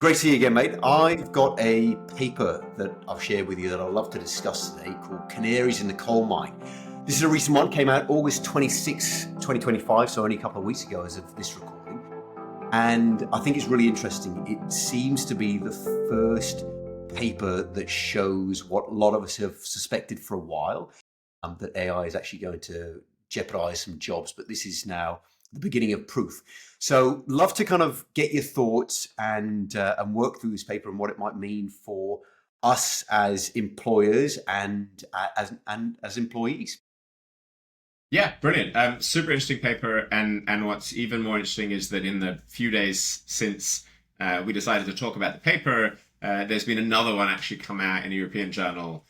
Great to see you again, mate. I've got a paper that I've shared with you that I'd love to discuss today called Canaries in the Coal Mine. This is a recent one, came out August 26, 2025, so only a couple of weeks ago as of this recording. And I think it's really interesting. It seems to be the first paper that shows what a lot of us have suspected for a while, that AI is actually going to jeopardize some jobs, but this is now the beginning of proof. So love to kind of get your thoughts and work through this paper and what it might mean for us as employers and as employees. Yeah, brilliant. Super interesting paper. And what's even more interesting is that in the few days since we decided to talk about the paper, there's been another one actually come out in a European journal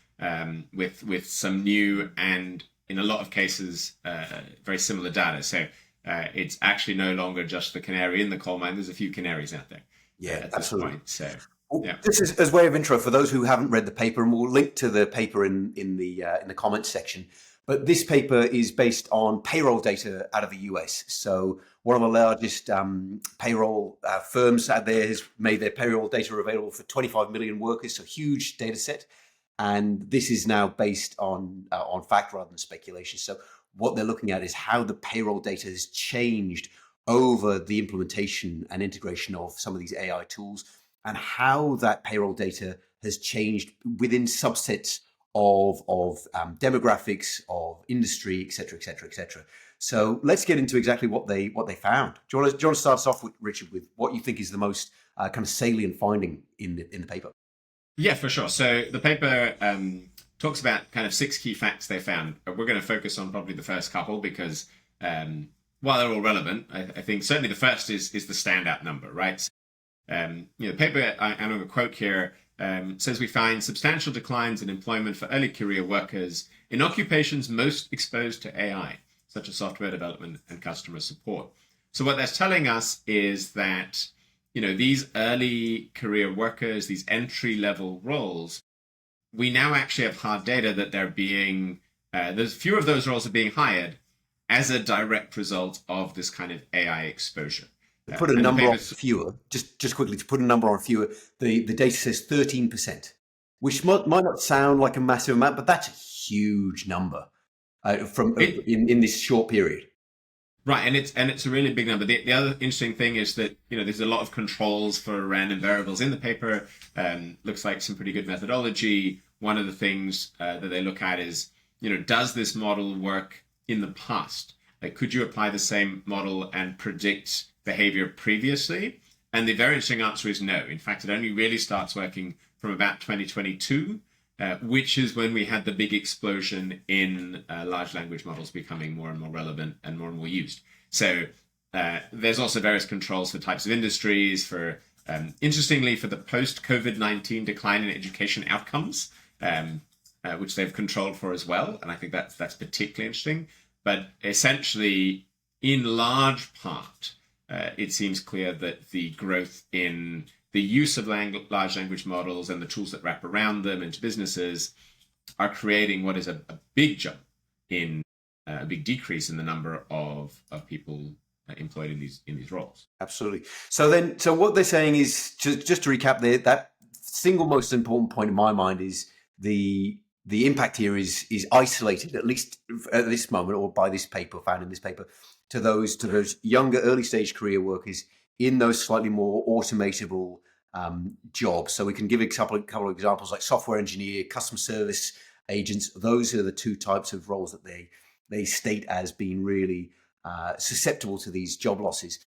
with some new and in a lot of cases very similar data. So it's actually no longer just the canary in the coal mine. There's a few canaries out there. Yeah, absolutely. Point. So yeah. This is as way of intro for those who haven't read the paper, and we'll link to the paper in the comments section. But this paper is based on payroll data out of the US. So one of the largest payroll firms out there has made their payroll data available for 25 million workers, so huge data set. And this is now based on fact rather than speculation. So what they're looking at is how the payroll data has changed over the implementation and integration of some of these AI tools, and how that payroll data has changed within subsets of demographics, of industry, et cetera, et cetera, et cetera. So let's get into exactly what they found. Do you want to start us off with, Richard, with what you think is the most kind of salient finding in the paper? Yeah, for sure. So the paper talks about kind of 6 key facts they found. We're going to focus on probably the first couple because while they're all relevant, I think certainly the first is the standout number, right? The paper, I have a quote here, says we find substantial declines in employment for early career workers in occupations most exposed to AI, such as software development and customer support. So what that's telling us is that these early career workers, these entry-level roles, we now actually have hard data that they're being, there's fewer of those roles are being hired as a direct result of this kind of AI exposure. To put a number on fewer, just quickly, to put a number on fewer, the data says 13%, which might not sound like a massive amount, but that's a huge number in this short period. Right, and it's a really big number. The other interesting thing is that there's a lot of controls for random variables in the paper. Looks like some pretty good methodology. One of the things that they look at is does this model work in the past? Like, could you apply the same model and predict behavior previously? And the very interesting answer is no. In fact, it only really starts working from about 2022. Which is when we had the big explosion in large language models becoming more and more relevant and more used. So there's also various controls for types of industries, for interestingly, for the post-COVID-19 decline in education outcomes, which they've controlled for as well. And I think that's particularly interesting. But essentially, in large part, it seems clear that the growth in the use of large language models and the tools that wrap around them into businesses are creating what is a big jump in a big decrease in the number of people employed in these roles. Absolutely. So what they're saying is, just to recap, that single most important point in my mind is the impact here is isolated, at least at this moment, or by this paper, found in this paper, to those younger early stage career workers in those slightly more automatable jobs. So we can give a couple of examples like software engineer, customer service agents. Those are the 2 types of roles that they state as being really susceptible to these job losses.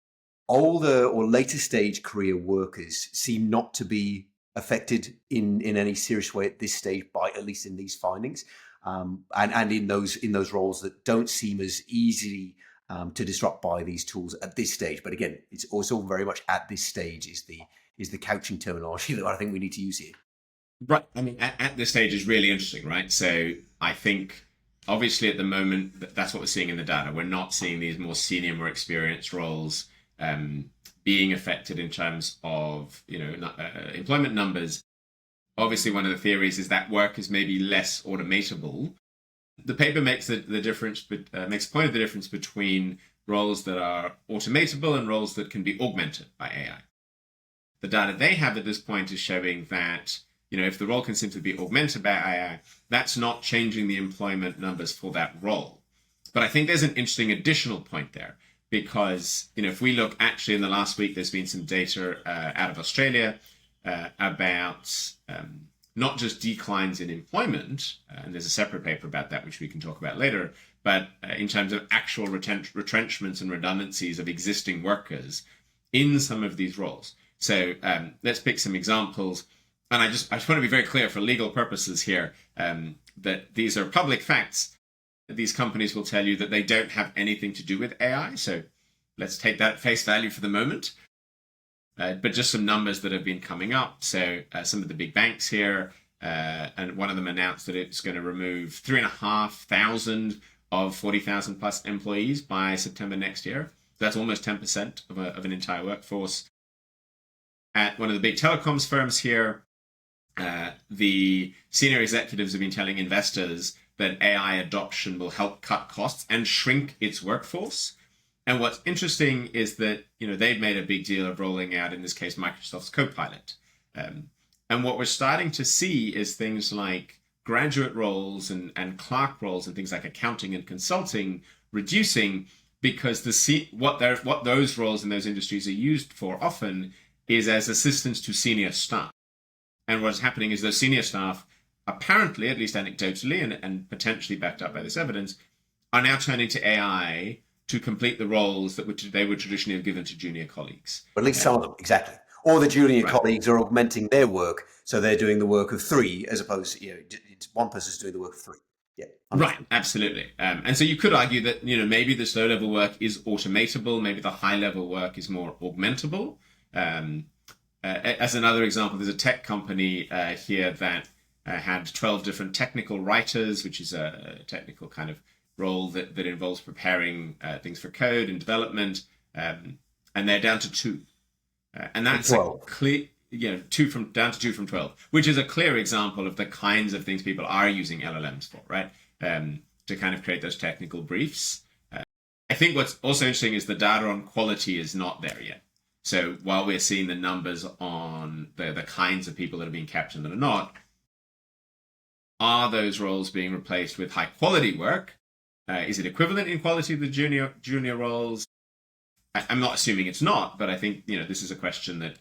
Older or later stage career workers seem not to be affected in any serious way at this stage, by at least in these findings, and in those roles that don't seem as easily to disrupt by these tools at this stage. But again, it's also very much at this stage is the couching terminology that I think we need to use here. Right. I mean, at this stage is really interesting, right? So I think obviously at the moment, that's what we're seeing in the data. We're not seeing these more senior, more experienced roles being affected in terms of employment numbers. Obviously, one of the theories is that work is maybe less automatable. The paper makes the difference, but makes a point of the difference between roles that are automatable and roles that can be augmented by AI. the data they have at this point is showing that, if the role can simply be augmented by AI, that's not changing the employment numbers for that role. But I think there's an interesting additional point there, because, if we look actually in the last week, there's been some data out of Australia about not just declines in employment, and there's a separate paper about that, which we can talk about later, but in terms of actual retrenchments and redundancies of existing workers in some of these roles. So let's pick some examples. And I just want to be very clear for legal purposes here that these are public facts. These companies will tell you that they don't have anything to do with AI. So let's take that at face value for the moment. But just some numbers that have been coming up. So some of the big banks here, and one of them announced that it's going to remove 3,500 of 40,000 plus employees by September next year. That's almost 10% of an entire workforce. At one of the big telecoms firms here, the senior executives have been telling investors that AI adoption will help cut costs and shrink its workforce. And what's interesting is that, they've made a big deal of rolling out, in this case, Microsoft's Copilot. And what we're starting to see is things like graduate roles and clerk roles and things like accounting and consulting reducing, because what those roles in those industries are used for often is as assistants to senior staff. And what's happening is those senior staff, apparently, at least anecdotally and potentially backed up by this evidence, are now turning to AI to complete the roles that they would traditionally have given to junior colleagues. But at least some of them, exactly. Or the junior colleagues are augmenting their work, so they're doing the work of three, as opposed to one person's doing the work of three. Yeah, right, absolutely. And so you could argue that maybe this low-level work is automatable, maybe the high-level work is more augmentable. As another example, there's a tech company here that had 12 different technical writers, which is a technical kind of role that involves preparing things for code and development, and they're down to 2. And that's a clear, down to 2 from 12, which is a clear example of the kinds of things people are using LLMs for, right? To kind of create those technical briefs. I think what's also interesting is the data on quality is not there yet. So while we're seeing the numbers on the kinds of people that are being captured that are not, are those roles being replaced with high quality work? Is it equivalent in quality to the junior roles? I'm not assuming it's not, but I think this is a question that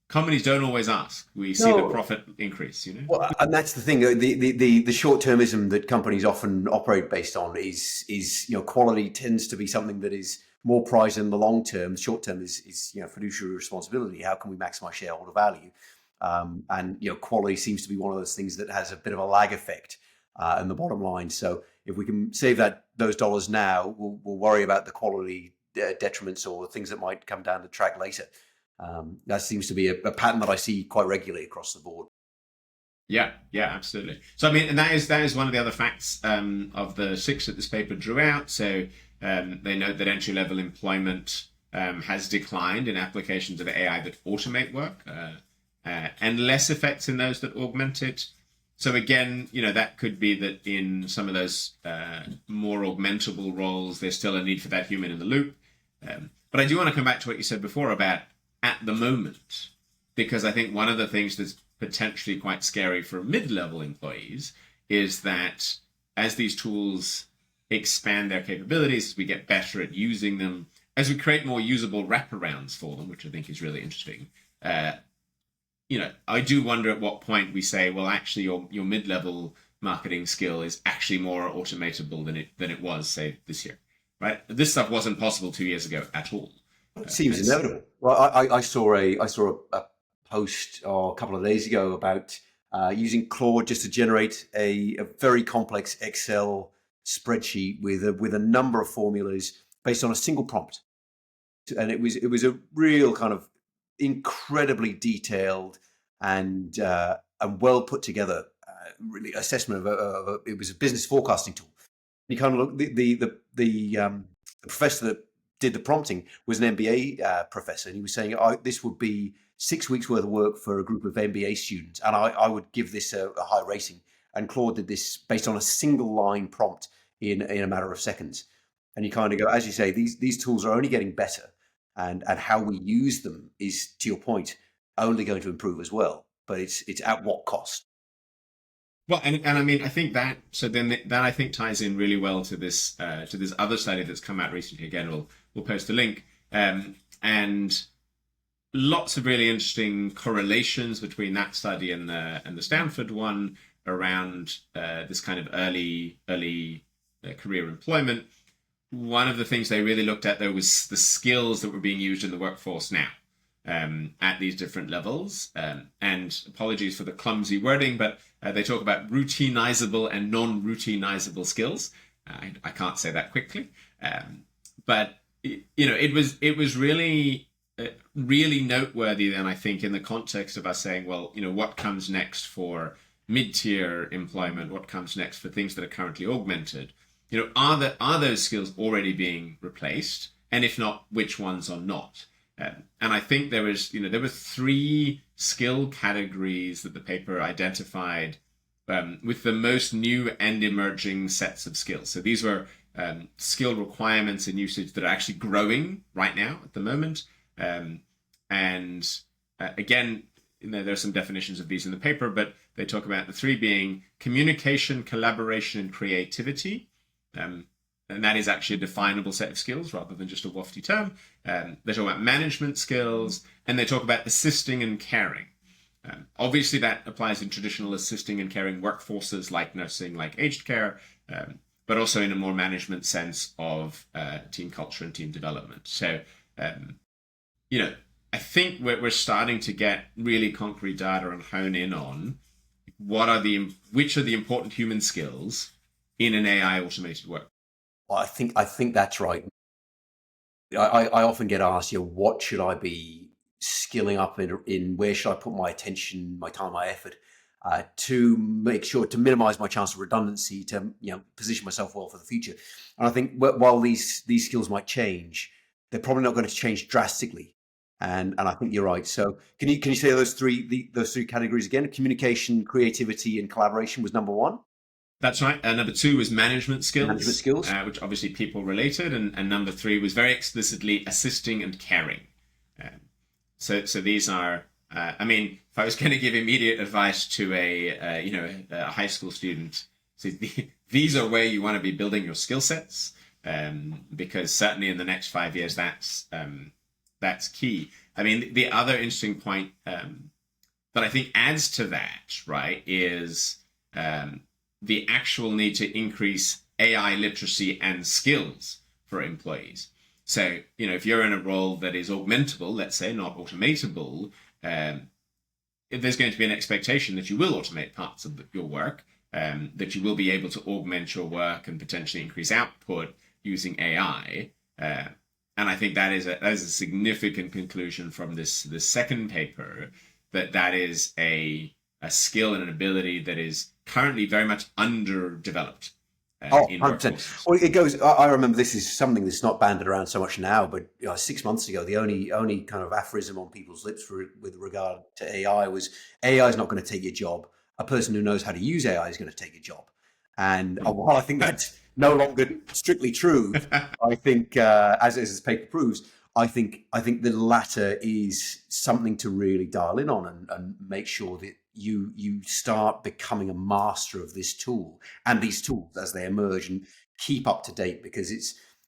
companies don't always ask. We see the profit increase. Well, and that's the thing. The short-termism that companies often operate based on is quality tends to be something that is more prized in the long term. The short term is fiduciary responsibility. How can we maximize shareholder value? And quality seems to be one of those things that has a bit of a lag effect in the bottom line. So if we can save those dollars now, we'll worry about the quality detriments or things that might come down the track later. That seems to be a pattern that I see quite regularly across the board. Yeah, absolutely. So I mean, and that is one of the other facts of the 6 that this paper drew out. So they note that entry-level employment has declined in applications of AI that automate work, and less effects in those that augment it. So again, that could be that in some of those more augmentable roles, there's still a need for that human in the loop. But I do want to come back to what you said before about at the moment, because I think one of the things that's potentially quite scary for mid-level employees is that as these tools expand their capabilities, as we get better at using them, as we create more usable wraparounds for them, which I think is really interesting, I do wonder at what point we say, well, actually, your mid-level marketing skill is actually more automatable than it was, say, this year, right? This stuff wasn't possible 2 years ago at all. It seems inevitable. Well, I saw a post a couple of days ago about using Claude just to generate a very complex Excel spreadsheet with a number of formulas based on a single prompt, and it was a real kind of incredibly detailed and well put together really assessment of it was a business forecasting tool. You kind of look the professor that did the prompting was an MBA professor, and he was saying, this would be 6 weeks worth of work for a group of MBA students, and I would give this a high rating. And Claude did this based on a single line prompt in a matter of seconds. And you kind of go, as you say, these tools are only getting better. and how we use them is, to your point, only going to improve as well. But it's at what cost? Well, and I mean, I think that so then that I think ties in really well to this other study that's come out recently. Again, we'll post a link, and lots of really interesting correlations between that study and the Stanford one around this kind of early career employment. One of the things they really looked at, though, was the skills that were being used in the workforce now at these different levels. And apologies for the clumsy wording, but they talk about routinizable and non-routinizable skills. I can't say that quickly, but it was really really noteworthy. Then I think in the context of us saying, well, what comes next for mid-tier employment? What comes next for things that are currently augmented? Are those skills already being replaced? And if not, which ones are not? And I think there were 3 skill categories that the paper identified with the most new and emerging sets of skills. So these were skill requirements and usage that are actually growing right now at the moment. Again, there are some definitions of these in the paper, but they talk about the 3 being communication, collaboration, and creativity. And that is actually a definable set of skills rather than just a wafty term. They talk about management skills, and they talk about assisting and caring. Obviously, that applies in traditional assisting and caring workforces like nursing, like aged care, but also in a more management sense of team culture and team development. So, I think we're starting to get really concrete data and hone in on which are the important human skills in an AI automated work. Well, I think that's right. I often get asked, what should I be skilling up in? Where should I put my attention, my time, my effort, to make sure to minimize my chance of redundancy, to position myself well for the future? And I think while these skills might change, they're probably not going to change drastically. And I think you're right. So can you say those three categories again? Communication, creativity, and collaboration was number 1. That's right. Number 2 was management skills, which obviously people related, and number 3 was very explicitly assisting and caring. So these are. If I was going to give immediate advice to a high school student, so these are where you want to be building your skill sets, because certainly in the next 5 years, that's key. I mean, the other interesting point that I think adds to that, right, is the actual need to increase AI literacy and skills for employees. So, if you're in a role that is augmentable, let's say, not automatable, there's going to be an expectation that you will automate parts of your work, that you will be able to augment your work and potentially increase output using AI. And I think that is a significant conclusion from this second paper, that is a skill and an ability that is currently very much underdeveloped. In 100%. Well, it goes. I remember this is something that's not banded around so much now, but 6 months ago, the only kind of aphorism on people's lips with regard to AI was AI is not going to take your job. A person who knows how to use AI is going to take your job. And while I think that's no longer strictly true, I think, as this paper proves, I think the latter is something to really dial in on and make sure that you start becoming a master of this tool and these tools as they emerge, and keep up to date, because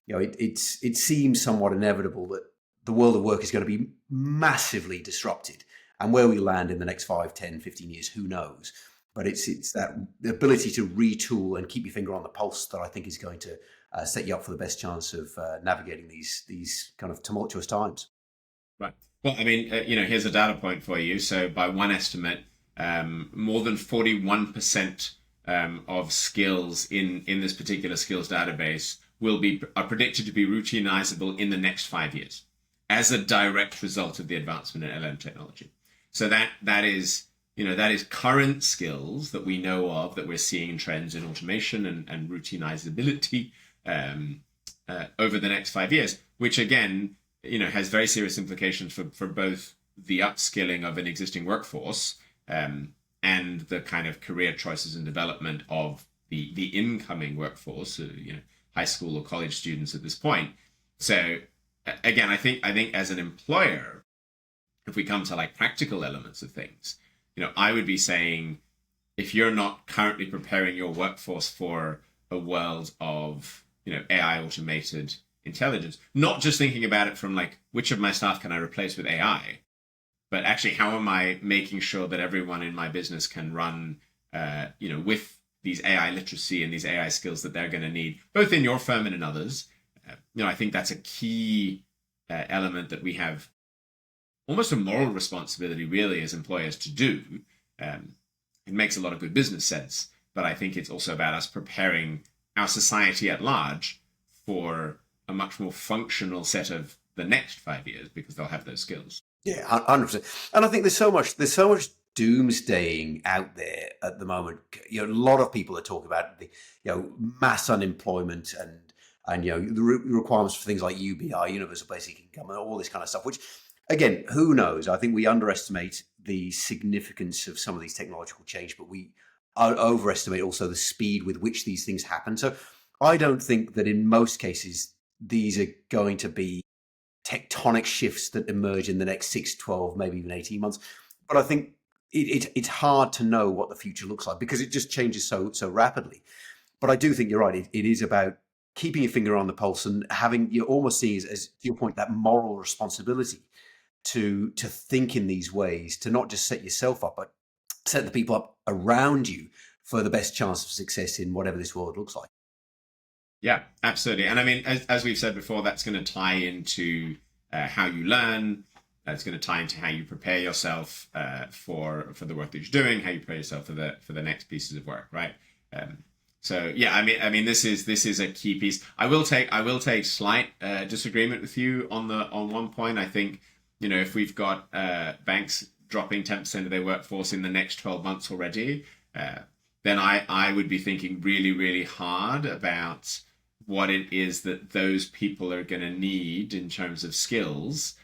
it seems somewhat inevitable that the world of work is going to be massively disrupted, and where we land in the next 5, 10, 15 years, who knows? But it's that the ability to retool and keep your finger on the pulse that I think is going to set you up for the best chance of navigating these kind of tumultuous times. Right. Well, I mean, here's a data point for you. So by one estimate, more than 41% of skills in this particular skills database are predicted to be routinizable in the next 5 years as a direct result of the advancement in LLM technology. So that is current skills that we know of, that we're seeing trends in automation and routinizability over the next 5 years, which again, has very serious implications for both the upskilling of an existing workforce and the kind of career choices and development of the incoming workforce, high school or college students at this point. So again, I think as an employer, if we come to like practical elements of things, I would be saying, if you're not currently preparing your workforce for a world of, AI automated intelligence, not just thinking about it from like, which of my staff can I replace with AI, but actually, how am I making sure that everyone in my business can run, with these AI literacy and these AI skills that they're going to need, both in your firm and in others. I think that's a key element that we have almost a moral responsibility, really, as employers to do. It makes a lot of good business sense, but I think it's also about us preparing our society at large for a much more functional set of the next 5 years, because they'll have those skills. Yeah, 100%. And I think there's so much doomsdaying out there at the moment. A lot of people are talking about the mass unemployment and the requirements for things like UBI, universal basic income, and all this kind of stuff. Which, again, who knows? I think we underestimate the significance of some of these technological change, but we overestimate also the speed with which these things happen. So I don't think that in most cases these are going to be tectonic shifts that emerge in the next 6, 12, maybe even 18 months. But I think it's hard to know what the future looks like because it just changes so rapidly. But I do think you're right. It is about keeping your finger on the pulse and you're almost seeing as to your point, that moral responsibility to think in these ways, to not just set yourself up, but set the people up around you for the best chance of success in whatever this world looks like. Yeah, absolutely. And I mean, as we've said before, that's going to tie into how you learn. It's going to tie into how you prepare yourself for the work that you're doing, how you prepare yourself for the next pieces of work, right? So yeah, I mean, this is a key piece. I will take slight disagreement with you on one point. I think if we've got banks dropping 10% of their workforce in the next 12 months already, then I would be thinking really, really hard about what it is that those people are going to need in terms of skills,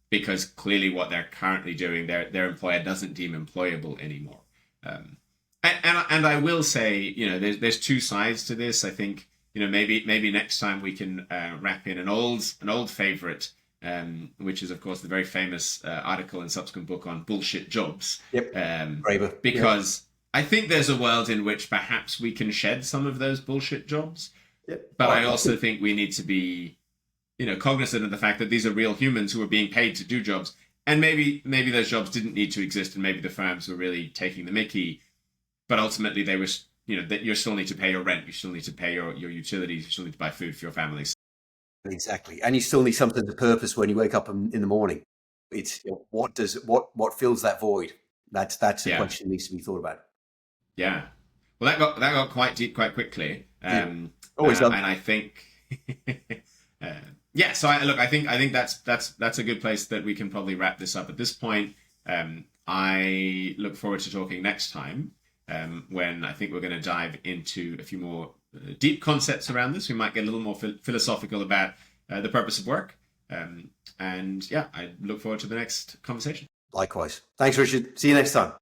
because clearly what they're currently doing, their employer doesn't deem employable anymore. And I will say, there's two sides to this. I think, maybe next time we can wrap in an old favorite, which is of course the very famous article and subsequent book on bullshit jobs. Yep. Braver. Because I think there's a world in which perhaps we can shed some of those bullshit jobs. Yep. But I also think we need to be, cognizant of the fact that these are real humans who are being paid to do jobs. And maybe those jobs didn't need to exist, and maybe the firms were really taking the mickey. But ultimately they were, that you still need to pay your rent, you still need to pay your utilities, you still need to buy food for your families. Exactly. And you still need something to purpose when you wake up in the morning. It's what fills that void? That's a question that needs to be thought about. Yeah. Well, that got quite deep quite quickly. Always done. And I think, So I think that's a good place that we can probably wrap this up at this point. I look forward to talking next time, when I think we're going to dive into a few more deep concepts around this. We might get a little more philosophical about the purpose of work. I look forward to the next conversation. Likewise. Thanks, Richard. See you next time.